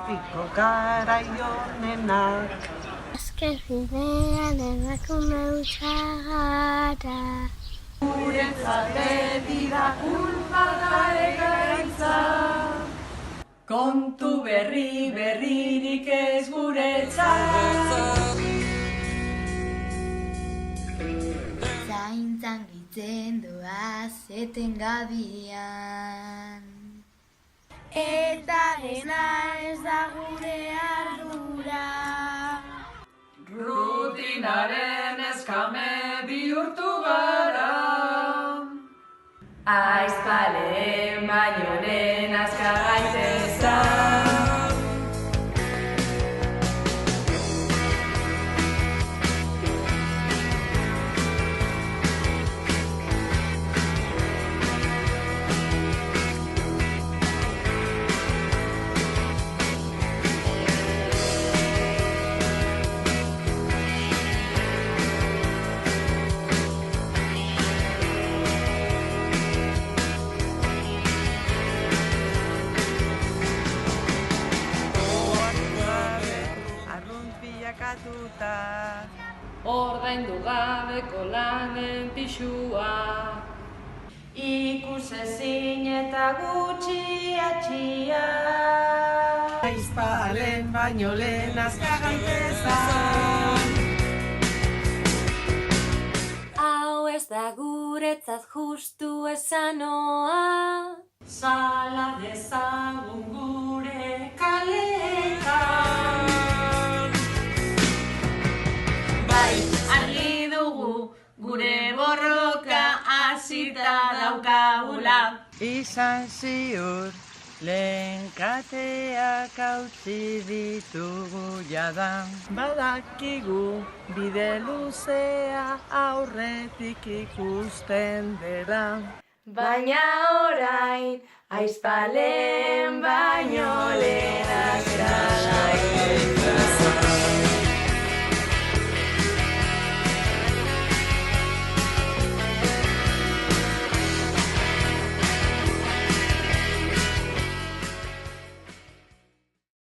Iko garai honenak. Azken finean emakume hutsa gara. Guretzat beti da kulpa gare gaitza. Kontu berririk ez guretzat. Zaintzan gitzen doaz etengabian. Eta dena ez da gure ardura. Rutinaren eskame bihurtu gara. Aizpaleen baino lehen azkar gaitezan. Ordaindu gabeko lanen pixua. Ikusezin eta gutxi atxia. Aizpalen baino lehen azkar gaitezan. Hau ez da guretzat justu esanoa. Sala dezagun gure kaletan. Bai, argi dugu gure borroka hasita daukagula. Izan ziur, lehen kateak hautsi ditugu jadan. Badakigu bide luzea aurretik ikusten dela. Baina orain, aizpalen baino lehen azkar gaitezan.